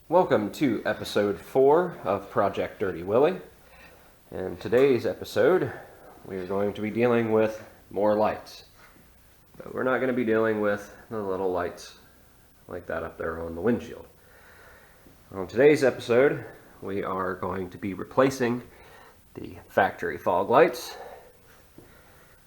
Welcome to episode 4 of Project Dirty Willy. In today's episode, we are going to be dealing with more lights. But we're not going to be dealing with the little lights like that up there on the windshield. On today's episode, we are going to be replacing the factory fog lights.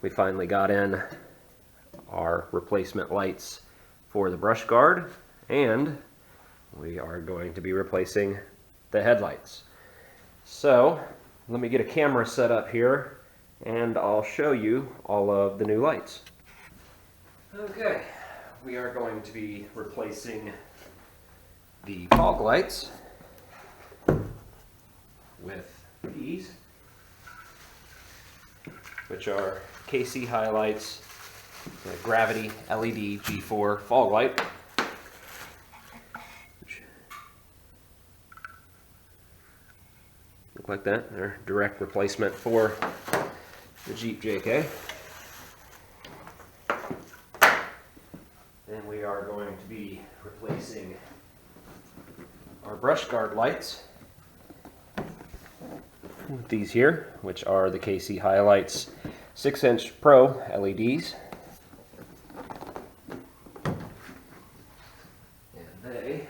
We finally got in our replacement lights for the brush guard, and we are going to be replacing the headlights. So let me get a camera set up here and I'll show you all of the new lights. Okay, we are going to be replacing the fog lights with these, which are KC Hilites Gravity LED G4 fog light. Look like that. They're direct replacement for the Jeep JK. Then we are going to be replacing our brush guard lights with these here, which are the KC Hilites 6-inch Pro LEDs. And they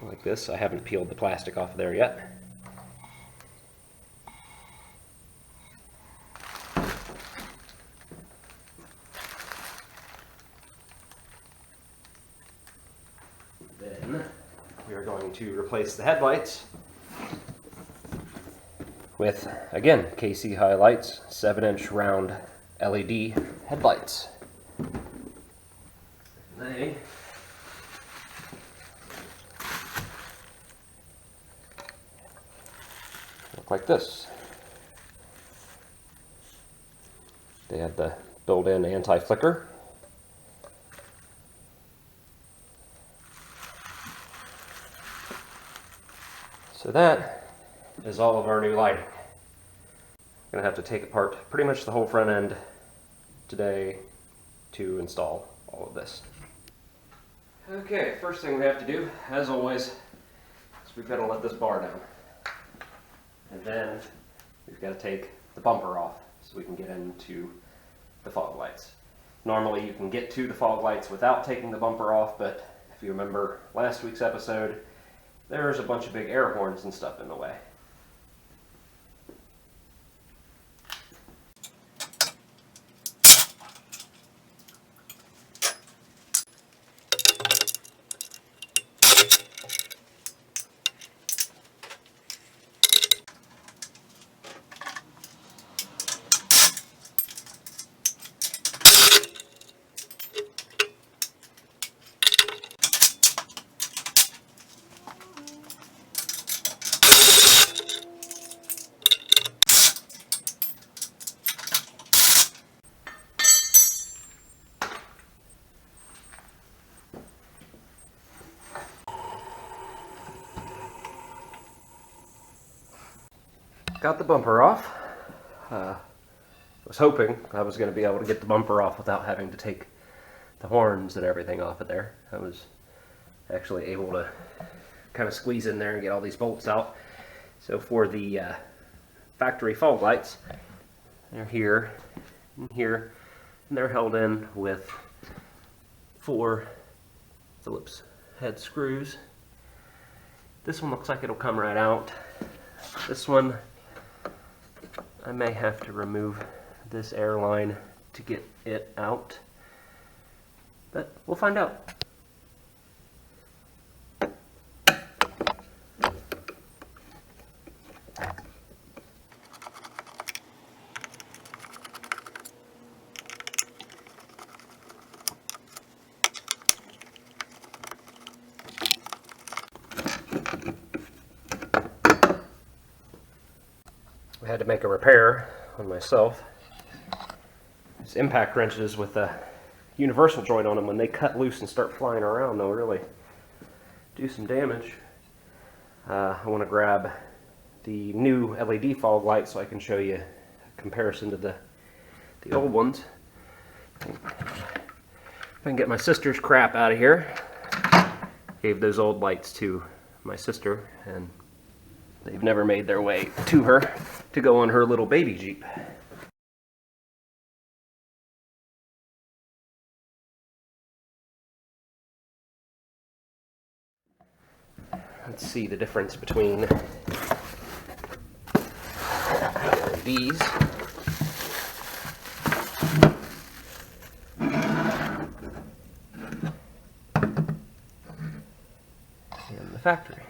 like this. I haven't peeled the plastic off of there yet. Then we are going to replace the headlights with, again, KC Hilites 7-inch round LED headlights. They look like this. They have the built-in anti-flicker. So that is all of our new lighting. I'm going to have to take apart pretty much the whole front end today to install all of this. Okay, first thing we have to do, as always, is we've got to let this bar down. And then we've got to take the bumper off so we can get into the fog lights. Normally you can get to the fog lights without taking the bumper off, but if you remember last week's episode, there's a bunch of big air horns and stuff in the way. Got the bumper off. Was hoping I was going to be able to get the bumper off without having to take the horns and everything off of there. I was actually able to kind of squeeze in there and get all these bolts out. So for the factory fog lights, they're here and here, and they're held in with 4 Phillips head screws. This one looks like it'll come right out. This one, I may have to remove this air line to get it out, but we'll find out. I had to make a repair on myself. These impact wrenches with a universal joint on them, when they cut loose and start flying around, they'll really do some damage. I want to grab the new LED fog light so I can show you a comparison to the old ones. I can get my sister's crap out of here. Gave those old lights to my sister, and they've never made their way to her to go on her little baby Jeep. Let's see the difference between these. And the factory.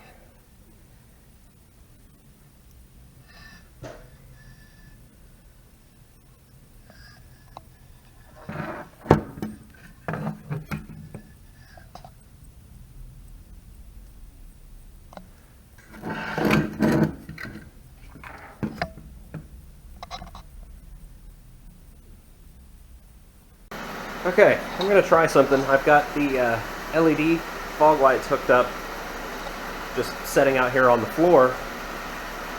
Okay, I'm going to try something. I've got the LED fog lights hooked up, just setting out here on the floor,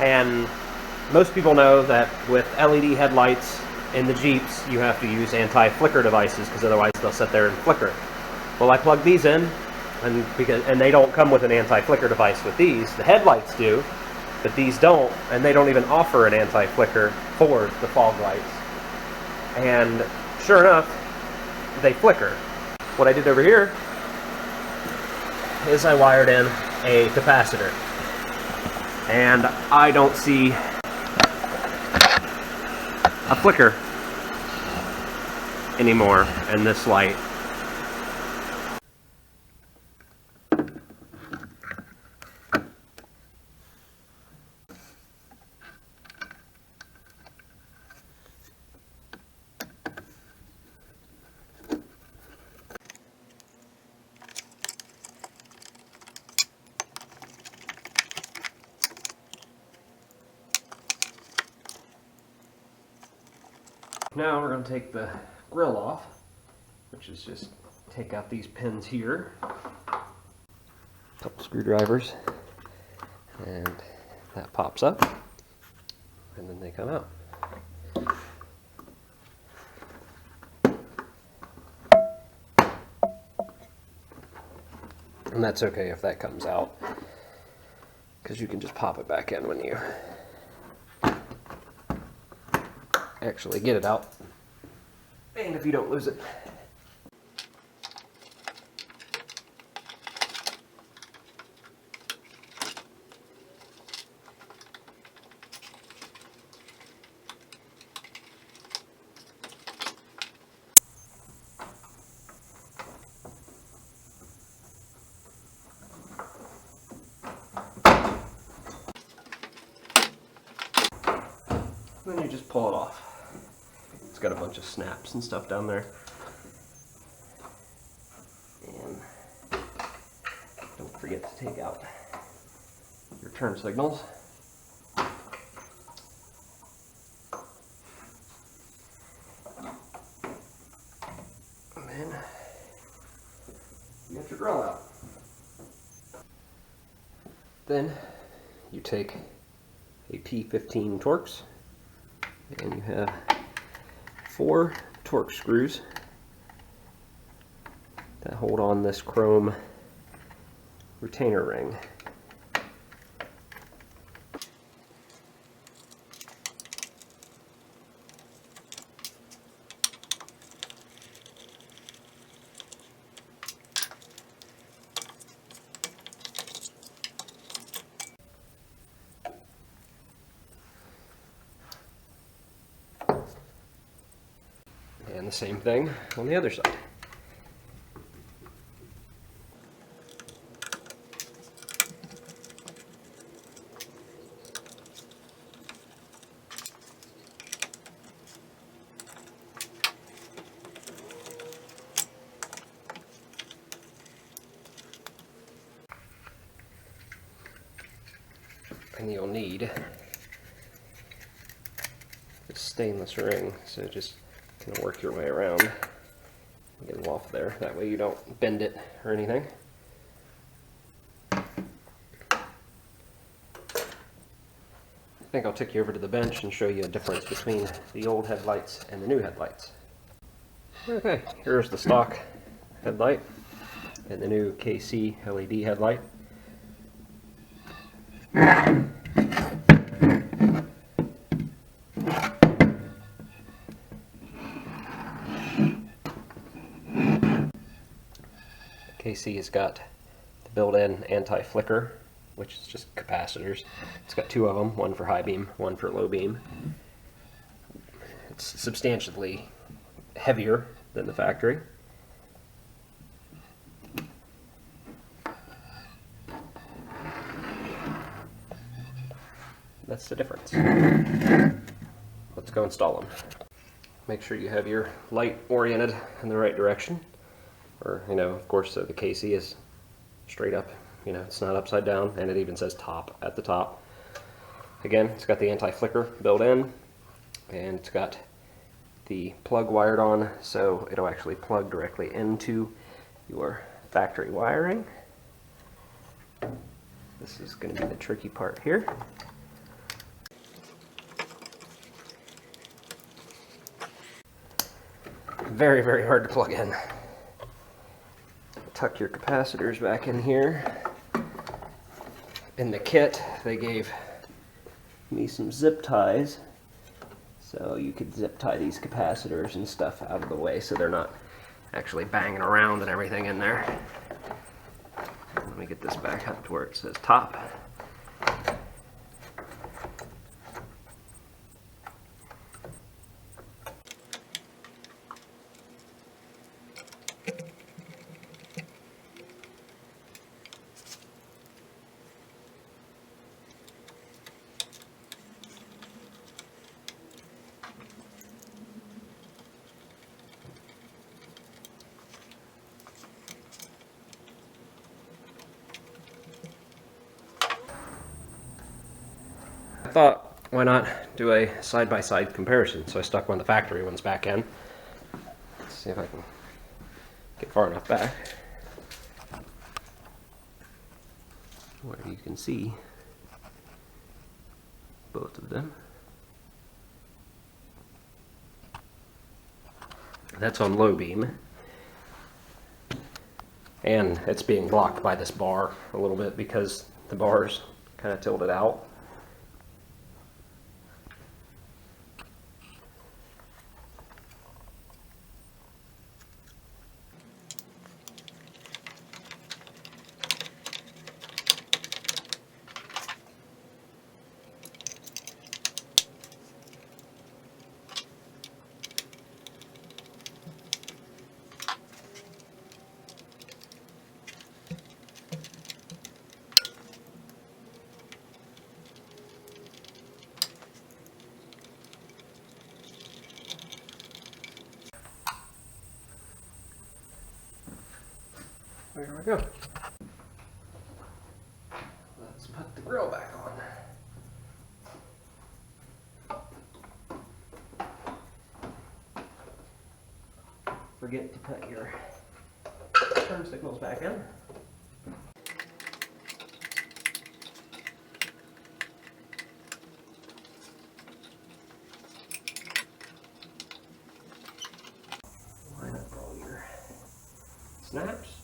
and most people know that with LED headlights in the Jeeps you have to use anti-flicker devices because otherwise they'll sit there and flicker. Well, I plug these in, and they don't come with an anti-flicker device with these. The headlights do, but these don't, and they don't even offer an anti-flicker for the fog lights. And sure enough, they flicker. What I did over here is I wired in a capacitor, and I don't see a flicker anymore in this light. Now we're going to take the grill off, which is just take out these pins here, couple screwdrivers, and that pops up, and then they come out. And that's okay if that comes out, because you can just pop it back in when you actually get it out, and if you don't lose it. Then you just pull it off. It's got a bunch of snaps and stuff down there. And don't forget to take out your turn signals. And then you get your grill out. Then you take a P15 Torx, and you have 4 Torx screws that hold on this chrome retainer ring. And the same thing on the other side. And you'll need this stainless ring, so just kind of work your way around and get them off there. That way you don't bend it or anything. I think I'll take you over to the bench and show you a difference between the old headlights and the new headlights. Okay, here's the stock headlight and the new KC LED headlight. KC has got the built-in anti-flicker, which is just capacitors. It's got two of them, one for high beam, one for low beam. It's substantially heavier than the factory. That's the difference. Let's go install them. Make sure you have your light oriented in the right direction. Or, of course, the KC is straight up. It's not upside down, and it even says top at the top. Again, it's got the anti-flicker built in, and it's got the plug wired on, so it'll actually plug directly into your factory wiring. This is going to be the tricky part here. Very, very hard to plug in. Tuck your capacitors back in here. In the kit, they gave me some zip ties, so you could zip tie these capacitors and stuff out of the way so they're not actually banging around and everything in there. Let me get this back up to where it says top. I thought, why not do a side-by-side comparison? So I stuck one of the factory ones back in. Let's see if I can get far enough back where you can see both of them. That's on low beam, and it's being blocked by this bar a little bit because the bar's kind of tilted out. There we go. Let's put the grill back on. Forget to put your turn signals back in. Line up all your snaps.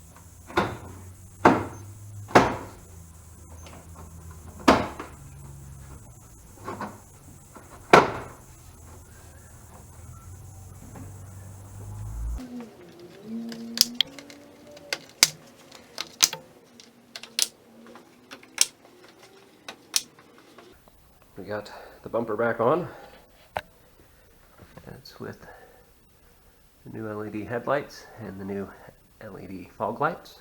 We got the bumper back on. That's with the new LED headlights and the new LED fog lights.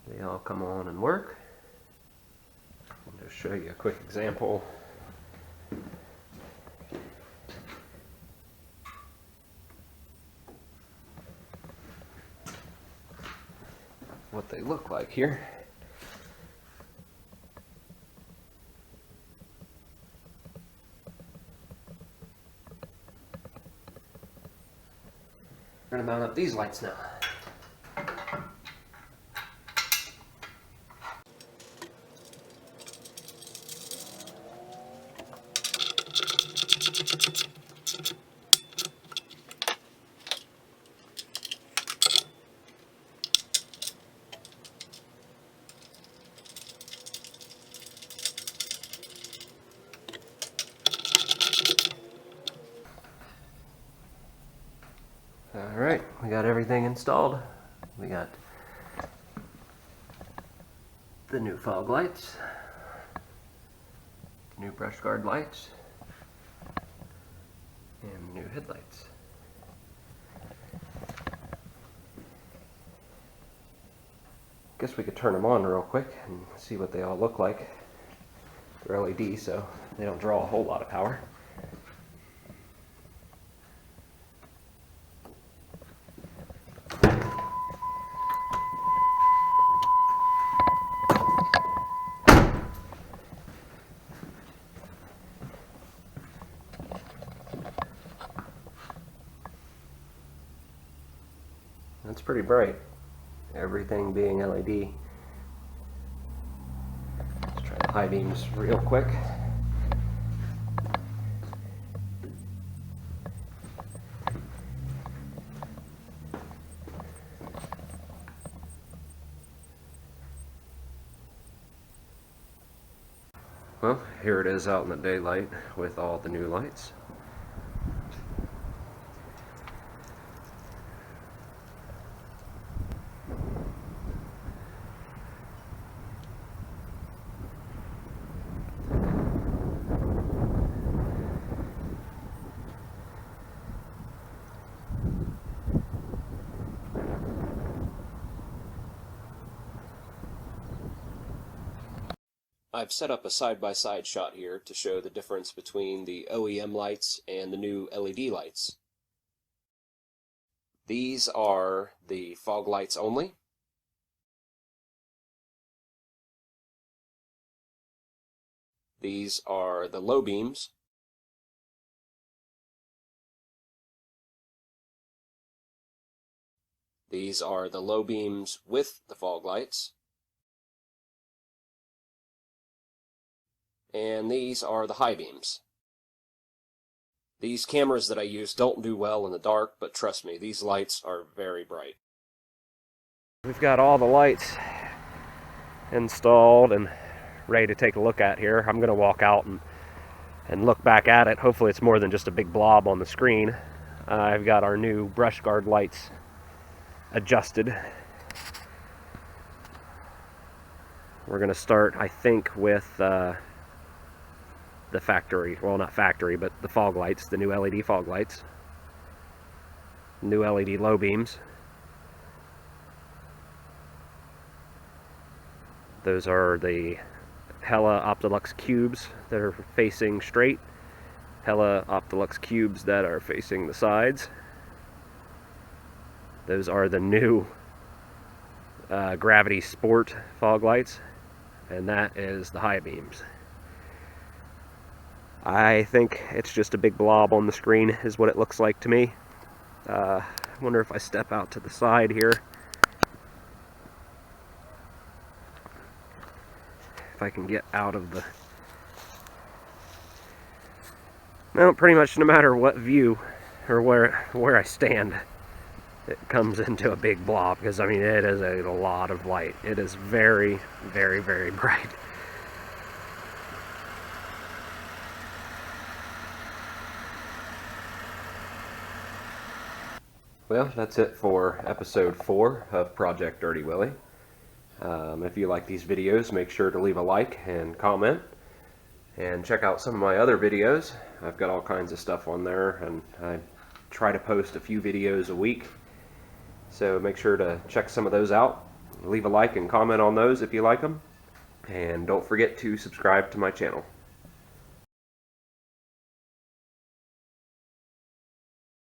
They all come on and work. I'll just show you a quick example. What they look like here. We're going to mount up these lights now. Alright, we got everything installed. We got the new fog lights, new brush guard lights, and new headlights. Guess we could turn them on real quick and see what they all look like. They're LED, so they don't draw a whole lot of power. That's pretty bright. Everything being LED. Let's try the high beams real quick. Well, here it is out in the daylight with all the new lights. I've set up a side-by-side shot here to show the difference between the OEM lights and the new LED lights. These are the fog lights only. These are the low beams. These are the low beams with the fog lights. And these are the high beams. These cameras that I use don't do well in the dark, but trust me, these lights are very bright. We've got all the lights installed and ready to take a look at here. I'm going to walk out and look back at it. Hopefully it's more than just a big blob on the screen. I've got our new brush guard lights adjusted. We're going to start, I think, with the factory, well, not factory, but the fog lights, the new LED fog lights, new LED low beams. Those are the Hella Optilux cubes that are facing straight, Hella Optilux cubes that are facing the sides. Those are the new Gravity Sport fog lights, and that is the high beams. I think it's just a big blob on the screen is what it looks like to me. I wonder if I step out to the side here, if I can get out of the... No, pretty much no matter what view or where I stand, it comes into a big blob, because I mean it is a lot of light. It is very, very, very bright. Well, that's it for episode 4 of Project Dirty Willy. If you like these videos, make sure to leave a like and comment. And check out some of my other videos. I've got all kinds of stuff on there, and I try to post a few videos a week. So make sure to check some of those out. Leave a like and comment on those if you like them. And don't forget to subscribe to my channel.